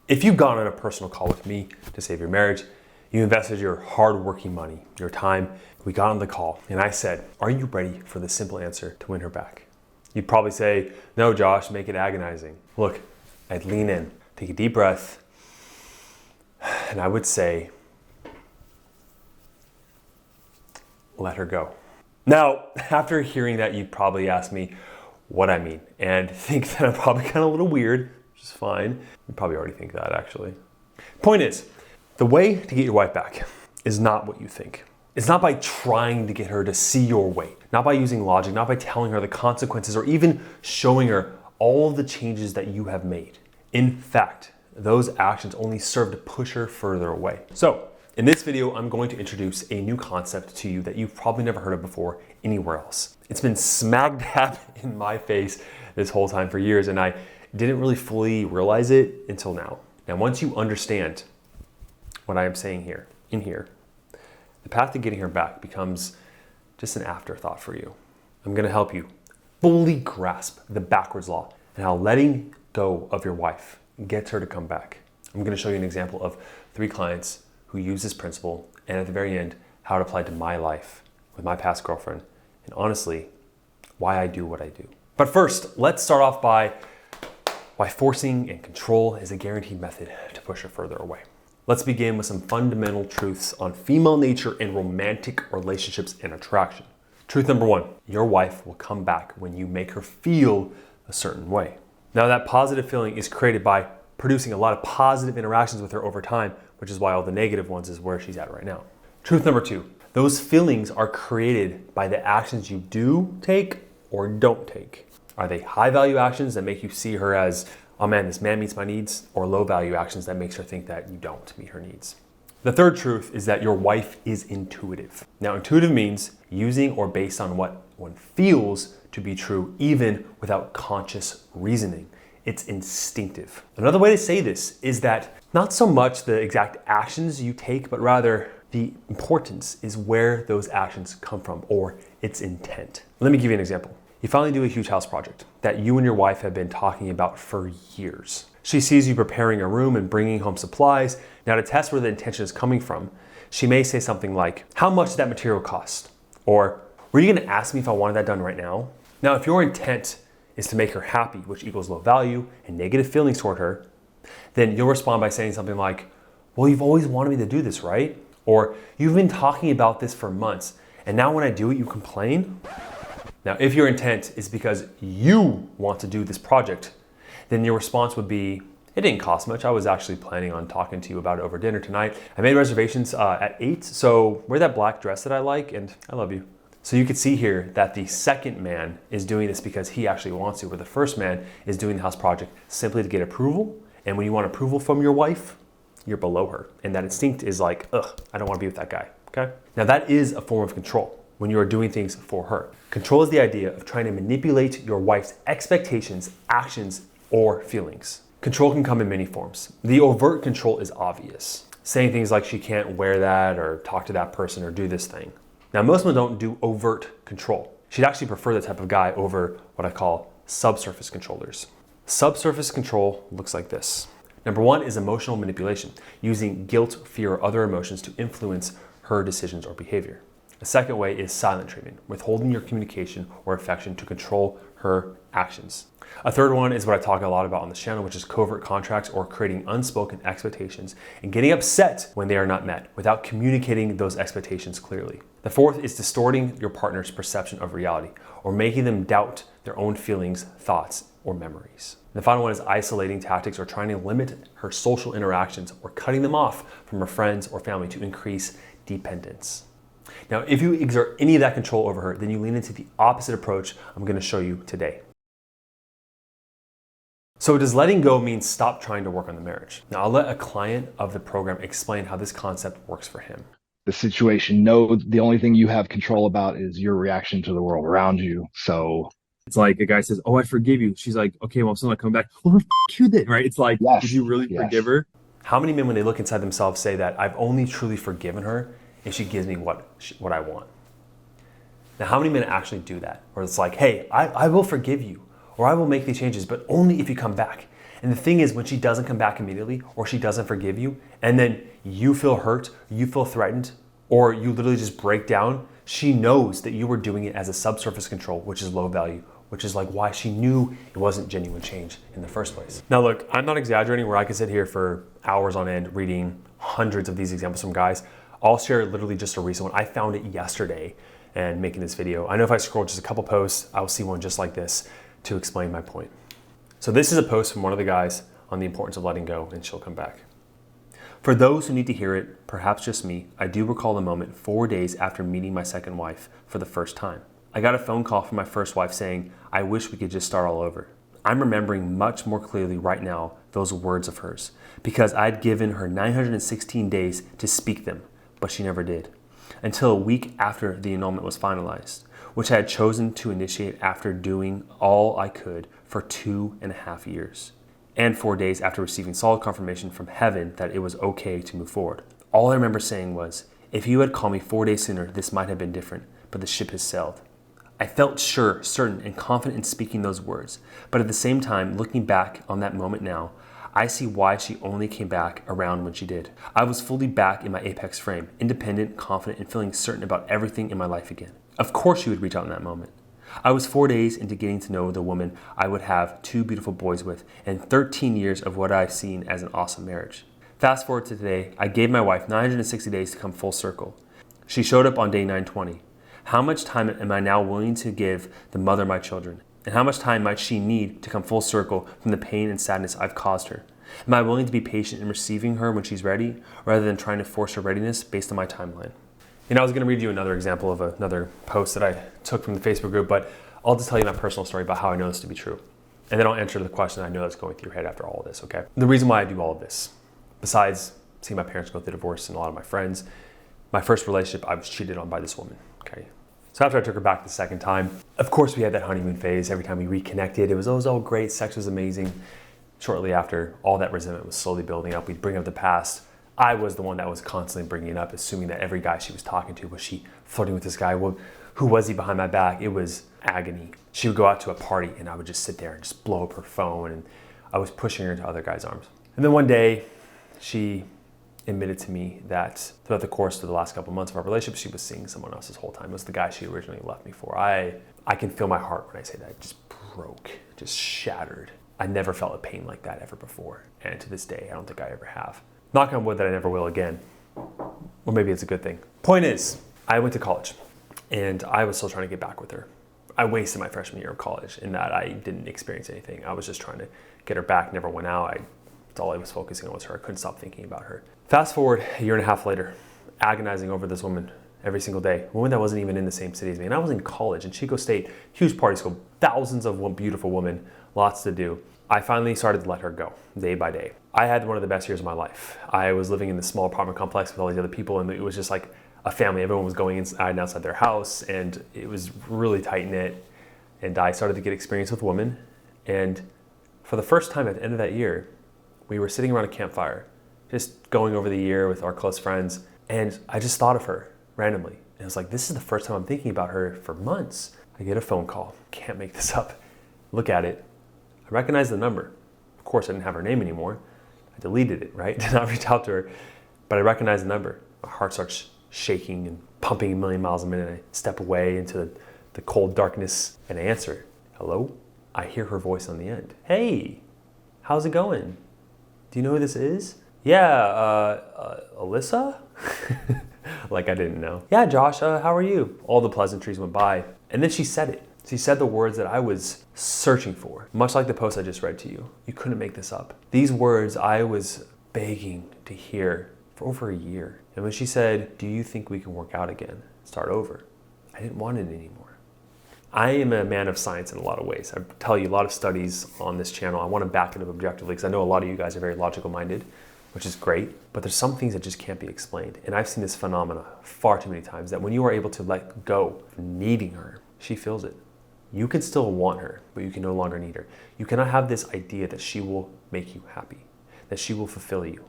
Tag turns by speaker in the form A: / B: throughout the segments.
A: If you've gone on a personal call with me to save your marriage, you invested your hard-working money, your time, we got on the call, and I said, are you ready for the simple answer to win her back? You'd probably say, no, Josh, make it agonizing. Look, I'd lean in, take a deep breath, and I would say, let her go. Now, after hearing that, you'd probably ask me what I mean and think that I'm probably kind of a little weird, which is fine. You probably already think that, actually. Point is, the way to get your wife back is not what you think. It's not by trying to get her to see your way, not by using logic, not by telling her the consequences or even showing her all of the changes that you have made. In fact, those actions only serve to push her further away. So, in this video, I'm going to introduce a new concept to you that you've probably never heard of before anywhere else. It's been smack dab in my face this whole time for years, and I didn't really fully realize it until now. Now, once you understand what I am saying in here, the path to getting her back becomes just an afterthought for you. I'm gonna help you fully grasp the backwards law and how letting go of your wife gets her to come back. I'm gonna show you an example of 3 clients who use this principle, and at the very end, how it applied to my life with my past girlfriend, and honestly, why I do what I do. But first, let's start off by why forcing and control is a guaranteed method to push her further away. Let's begin with some fundamental truths on female nature and romantic relationships and attraction. Truth number 1, your wife will come back when you make her feel a certain way. Now, that positive feeling is created by producing a lot of positive interactions with her over time, which is why all the negative ones is where she's at right now. Truth number 2, those feelings are created by the actions you do take or don't take. Are they high value actions that make you see her as, oh man, this man meets my needs, or low value actions that makes her think that you don't meet her needs? The third truth is that your wife is intuitive. Now, intuitive means using or based on what one feels to be true, even without conscious reasoning. It's instinctive. Another way to say this is that not so much the exact actions you take, but rather the importance is where those actions come from, or its intent. Let me give you an example. You finally do a huge house project that you and your wife have been talking about for years. She sees you preparing a room and bringing home supplies. Now, to test where the intention is coming from, she may say something like, how much did that material cost? Or, were you gonna ask me if I wanted that done right now? Now, if your intent is to make her happy, which equals low value and negative feelings toward her, then you'll respond by saying something like, well, you've always wanted me to do this, right? Or, you've been talking about this for months, and now when I do it, you complain? Now, if your intent is because you want to do this project, then your response would be, it didn't cost much. I was actually planning on talking to you about it over dinner tonight. I made reservations at 8, so wear that black dress that I like, and I love you. So you could see here that the second man is doing this because he actually wants to, where the first man is doing the house project simply to get approval. And when you want approval from your wife, you're below her. And that instinct is like, ugh, I don't want to be with that guy, okay? Now that is a form of control when you are doing things for her. Control is the idea of trying to manipulate your wife's expectations, actions, or feelings. Control can come in many forms. The overt control is obvious. Saying things like she can't wear that, or talk to that person, or do this thing. Now, most women don't do overt control. She'd actually prefer the type of guy over what I call subsurface controllers. Subsurface control looks like this. Number 1 is emotional manipulation, using guilt, fear, or other emotions to influence her decisions or behavior. The second way is silent treatment, withholding your communication or affection to control her actions. A third one is what I talk a lot about on this channel, which is covert contracts, or creating unspoken expectations and getting upset when they are not met without communicating those expectations clearly. The fourth is distorting your partner's perception of reality, or making them doubt their own feelings, thoughts, or memories. The final one is isolating tactics, or trying to limit her social interactions or cutting them off from her friends or family to increase dependence. Now, if you exert any of that control over her, then you lean into the opposite approach I'm going to show you today. So does letting go mean stop trying to work on the marriage? Now, I'll let a client of the program explain how this concept works for him.
B: The situation, no, the only thing you have control about is your reaction to the world around you. So
C: it's like a guy says, oh, I forgive you. She's like, okay, well, I'm still not coming back. Well, then you then, right? It's like,
B: yes,
C: did you really forgive her?
A: How many men, when they look inside themselves, say that I've only truly forgiven her if she gives me what I want? Now, how many men actually do that? Or it's like, hey, I will forgive you, or I will make these changes, but only if you come back. And the thing is, when she doesn't come back immediately, or she doesn't forgive you, and then you feel hurt, you feel threatened, or you literally just break down, she knows that you were doing it as a subsurface control, which is low value, which is like why she knew it wasn't genuine change in the first place. Now look, I'm not exaggerating where I could sit here for hours on end reading hundreds of these examples from guys. I'll share literally just a recent one. I found it yesterday and making this video. I know if I scroll just a couple posts, I'll see one just like this to explain my point. So this is a post from one of the guys on the importance of letting go, and she'll come back. For those who need to hear it, perhaps just me, I do recall the moment 4 days after meeting my second wife for the first time. I got a phone call from my first wife saying, I wish we could just start all over. I'm remembering much more clearly right now those words of hers, because I'd given her 916 days to speak them, but she never did. Until a week after the annulment was finalized, which I had chosen to initiate after doing all I could for 2.5 years. And 4 days after receiving solid confirmation from heaven that it was okay to move forward. All I remember saying was, if you had called me 4 days sooner, this might have been different, but the ship has sailed. I felt sure, certain, and confident in speaking those words, but at the same time, looking back on that moment now, I see why she only came back around when she did. I was fully back in my apex frame, independent, confident, and feeling certain about everything in my life again. Of course she would reach out in that moment. I was 4 days into getting to know the woman I would have 2 beautiful boys with, and 13 years of what I've seen as an awesome marriage. Fast forward to today, I gave my wife 960 days to come full circle. She showed up on day 920. How much time am I now willing to give the mother of my children? And how much time might she need to come full circle from the pain and sadness I've caused her? Am I willing to be patient in receiving her when she's ready, rather than trying to force her readiness based on my timeline? I was going to read you another example of another post that I took from the Facebook group, but I'll just tell you my personal story about how I know this to be true. And then I'll answer the question I know that's going through your head after all of this, okay? The reason why I do all of this, besides seeing my parents go through divorce and a lot of my friends, my first relationship, I was cheated on by this woman, okay? So after I took her back the second time, of course we had that honeymoon phase. Every time we reconnected, it was always all great. Sex was amazing. Shortly after, all that resentment was slowly building up. We'd bring up the past. I was the one that was constantly bringing it up, assuming that every guy she was talking to, was she flirting with this guy? Well, who was he behind my back? It was agony. She would go out to a party and I would just sit there and just blow up her phone, and I was pushing her into other guys' arms. And then one day, she admitted to me that throughout the course of the last couple of months of our relationship, she was seeing someone else this whole time. It was the guy she originally left me for. I can feel my heart when I say that. It just broke, just shattered. I never felt a pain like that ever before. And to this day, I don't think I ever have. Knock on wood that I never will again. Or maybe it's a good thing. Point is, I went to college and I was still trying to get back with her. I wasted my freshman year of college in that I didn't experience anything. I was just trying to get her back, never went out. That's all I was focusing on was her. I couldn't stop thinking about her. Fast forward a year and a half later, agonizing over this woman every single day. A woman that wasn't even in the same city as me. And I was in college in Chico State, huge party school, thousands of beautiful women, lots to do. I finally started to let her go day by day. I had one of the best years of my life. I was living in this small apartment complex with all these other people, and it was just like a family. Everyone was going inside and outside their house, and it was really tight knit. And I started to get experience with women. And for the first time at the end of that year, we were sitting around a campfire, just going over the year with our close friends. And I just thought of her randomly. And I was like, this is the first time I'm thinking about her for months. I get a phone call. Can't make this up. Look at it. I recognize the number. Of course, I didn't have her name anymore. I deleted it, right? Did not reach out to her, but I recognize the number. My heart starts shaking and pumping a million miles a minute. I step away into the cold darkness and I answer. Hello? I hear her voice on the end. Hey, how's it going? Do you know who this is? Yeah, Alyssa? Like I didn't know. Yeah, Josh, how are you? All the pleasantries went by. And then she said it. She said the words that I was searching for, much like the post I just read to you. You couldn't make this up. These words I was begging to hear for over a year. And when she said, do you think we can work out again? Start over. I didn't want it anymore. I am a man of science in a lot of ways. I tell you a lot of studies on this channel. I want to back it up objectively because I know a lot of you guys are very logical minded, which is great, but there's some things that just can't be explained. And I've seen this phenomena far too many times that when you are able to let go of needing her, she feels it. You can still want her, but you can no longer need her. You cannot have this idea that she will make you happy, that she will fulfill you.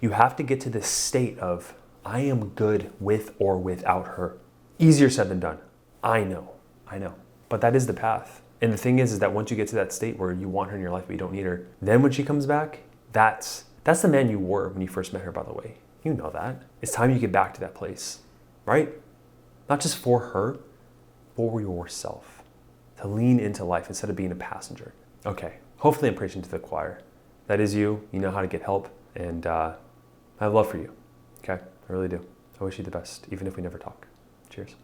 A: You have to get to this state of, I am good with or without her. Easier said than done. I know. But that is the path. And the thing is that once you get to that state where you want her in your life but you don't need her, then when she comes back, that's the man you were when you first met her, by the way. You know that. It's time you get back to that place, right? Not just for her, for yourself. To lean into life instead of being a passenger. Okay, hopefully I'm preaching to the choir. That is you. You know how to get help. And I have love for you. Okay, I really do. I wish you the best, even if we never talk. Cheers.